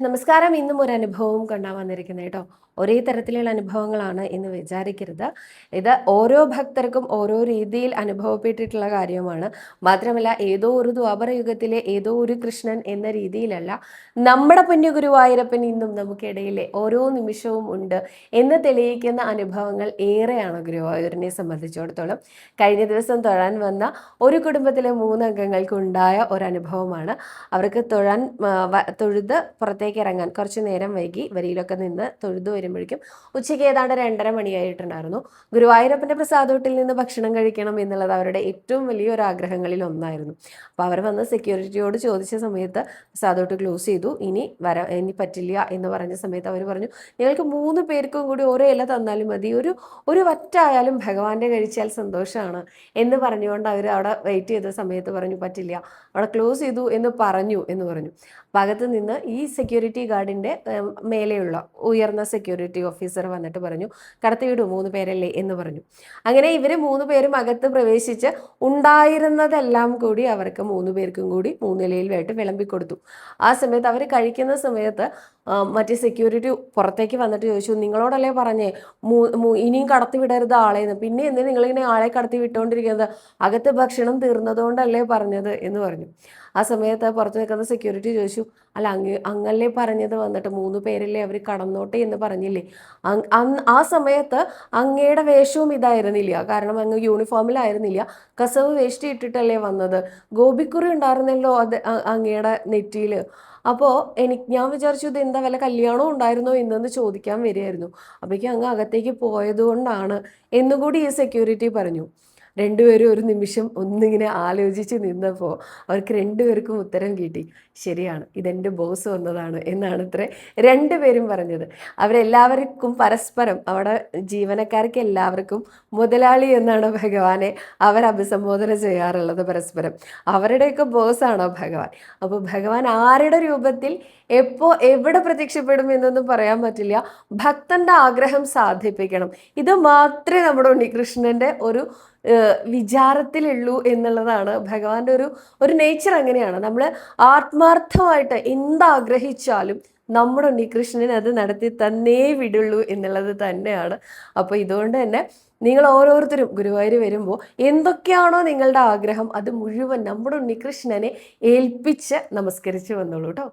നമസ്കാരം. ഇന്നും ഒരു അനുഭവവും കൊണ്ടാ വന്നിരിക്കുന്നത് കേട്ടോ. ഒരേ തരത്തിലുള്ള അനുഭവങ്ങളാണ് എന്ന് വിചാരിക്കരുത്. ഇത് ഓരോ ഭക്തർക്കും ഓരോ രീതിയിൽ അനുഭവപ്പെട്ടിട്ടുള്ള കാര്യമാണ്. മാത്രമല്ല, ഏതോ ഒരു ദ്വാപരയുഗത്തിലെ ഏതോ ഒരു കൃഷ്ണൻ എന്ന രീതിയിലല്ല, നമ്മുടെ പൊന്നു ഗുരുവായൂരപ്പൻ ഇന്നും നമുക്കിടയിലെ ഓരോ നിമിഷവും ഉണ്ട് എന്ന് തെളിയിക്കുന്ന അനുഭവങ്ങൾ ഏറെയാണ് ഗുരുവായൂരിനെ സംബന്ധിച്ചിടത്തോളം. കഴിഞ്ഞ ദിവസം തൊഴാൻ വന്ന ഒരു കുടുംബത്തിലെ 3 അംഗങ്ങൾക്കുണ്ടായ ഒരു അനുഭവമാണ്. അവർക്ക് തൊഴുത് പുറത്തേക്ക് ഇറങ്ങാൻ കുറച്ച് നേരം വൈകി. വരിയിലൊക്കെ നിന്ന് തൊഴുതു വരുമ്പോഴേക്കും ഉച്ചയ്ക്ക് ഏതാണ്ട് 2:30 മണിയായിട്ടുണ്ടായിരുന്നു. ഗുരുവായൂരപ്പൻ്റെ പ്രസാദോട്ടിൽ നിന്ന് ഭക്ഷണം കഴിക്കണം എന്നുള്ളത് അവരുടെ ഏറ്റവും വലിയൊരു ആഗ്രഹങ്ങളിൽ ഒന്നായിരുന്നു. അപ്പോൾ അവർ വന്ന് സെക്യൂരിറ്റിയോട് ചോദിച്ച സമയത്ത് പ്രസാദോട്ട് ക്ലോസ് ചെയ്തു, ഇനി പറ്റില്ല എന്ന് പറഞ്ഞ സമയത്ത് അവർ പറഞ്ഞു, ഞങ്ങൾക്ക് 3 പേർക്കും കൂടി ഓരോ ഇല തന്നാലും മതി, ഒരു വറ്റായാലും ഭഗവാന്റെ കഴിച്ചാൽ സന്തോഷമാണ് എന്ന് പറഞ്ഞുകൊണ്ട് അവർ അവിടെ വെയിറ്റ് ചെയ്ത സമയത്ത് പറഞ്ഞു പറ്റില്ല, അവിടെ ക്ലോസ് ചെയ്തു എന്ന് പറഞ്ഞു. ഭാഗത്ത് നിന്ന് ഈ സെക്യൂരിറ്റി ഗാർഡിൻ്റെ മേലെയുള്ള ഉയർന്ന സെക്യൂരിറ്റി ഓഫീസർ വന്നിട്ട് പറഞ്ഞു, കടത്തിവിടൂ 3 പേരല്ലേ എന്ന് പറഞ്ഞു. അങ്ങനെ ഇവർ 3 പേരും അകത്ത് പ്രവേശിച്ച് ഉണ്ടായിരുന്നതെല്ലാം കൂടി അവർക്ക് 3 പേർക്കും കൂടി 3 ഇലയിലായിട്ട് വിളമ്പിക്കൊടുത്തു. ആ സമയത്ത് അവർ കഴിക്കുന്ന സമയത്ത് മറ്റേ സെക്യൂരിറ്റി പുറത്തേക്ക് വന്നിട്ട് ചോദിച്ചു, നിങ്ങളോടല്ലേ പറഞ്ഞേ ഇനിയും കടത്തി വിടരുത് ആളെന്ന്, പിന്നെ എന്തിനാ നിങ്ങളിങ്ങനെ ആളെ കടത്തി വിട്ടുകൊണ്ടിരിക്കുന്നത്, അകത്ത് ഭക്ഷണം തീർന്നതുകൊണ്ടല്ലേ പറഞ്ഞത് എന്ന് പറഞ്ഞു. ആ സമയത്ത് പുറത്ത് നിൽക്കുന്ന സെക്യൂരിറ്റി ചോദിച്ചു, അല്ല അങ്ങല്ലേ പറഞ്ഞത്, വന്നിട്ട് 3 പേരല്ലേ, അവർ കടന്നോട്ടെ എന്ന് പറഞ്ഞില്ലേ, ആ സമയത്ത് അങ്ങയുടെ വേഷവും ഇതായിരുന്നില്ല, കാരണം അങ്ങ് യൂണിഫോമിലായിരുന്നില്ല, കസവ് വേഷ്ടി ഇട്ടിട്ടല്ലേ വന്നത്, ഗോപിക്കുറി ഉണ്ടായിരുന്നല്ലോ അത് അങ്ങയുടെ നെറ്റിയിൽ. അപ്പോൾ ഞാൻ വിചാരിച്ചു ഇത് എന്താ വല്ല കല്യാണവും ഉണ്ടായിരുന്നോ എന്നു ചോദിക്കാൻ വരികയായിരുന്നു, അപ്പോഴേക്കും അങ്ങ് അകത്തേക്ക് പോയതുകൊണ്ടാണ് എന്നുകൂടി ഈ സെക്യൂരിറ്റി പറഞ്ഞു. രണ്ടുപേരും ഒരു നിമിഷം ഒന്നിങ്ങനെ ആലോചിച്ച് നിന്നപ്പോൾ അവർക്ക് രണ്ടുപേർക്കും ഉത്തരം കിട്ടി, ശരിയാണ്, ഇതെൻ്റെ ബോസ് വന്നതാണ് എന്നാണ് ഇത്ര രണ്ടുപേരും പറഞ്ഞത്. അവരെല്ലാവർക്കും പരസ്പരം, അവിടെ ജീവനക്കാർക്ക് എല്ലാവർക്കും മുതലാളി എന്നാണ് ഭഗവാനെ അവർ അഭിസംബോധന ചെയ്യാറുള്ളത് പരസ്പരം. അവരുടെയൊക്കെ ബോസാണോ ഭഗവാൻ. അപ്പോൾ ഭഗവാൻ ആരുടെ രൂപത്തിൽ എപ്പോൾ എവിടെ പ്രത്യക്ഷപ്പെടും എന്നൊന്നും പറയാൻ പറ്റില്ല. ഭക്തന്റെ ആഗ്രഹം സാധിപ്പിക്കണം, ഇത് മാത്രമേ നമ്മുടെ ഉണ്ണികൃഷ്ണന്റെ ഒരു വിചാരത്തിലുള്ളൂ എന്നുള്ളതാണ് ഭഗവാന്റെ ഒരു നേച്ചർ. അങ്ങനെയാണ്, നമ്മൾ ആത്മാർത്ഥമായിട്ട് എന്താഗ്രഹിച്ചാലും നമ്മുടെ ഉണ്ണികൃഷ്ണൻ അത് നടത്തി തന്നേ വിടുള്ളൂ എന്നുള്ളത് തന്നെയാണ്. അപ്പോൾ ഇതുകൊണ്ട് തന്നെ നിങ്ങൾ ഓരോരുത്തരും ഗുരുവായൂർ വരുമ്പോൾ എന്തൊക്കെയാണോ നിങ്ങളുടെ ആഗ്രഹം അത് മുഴുവൻ നമ്മുടെ ഉണ്ണികൃഷ്ണനെ ഏൽപ്പിച്ച് നമസ്കരിച്ച് വന്നോളൂ കേട്ടോ.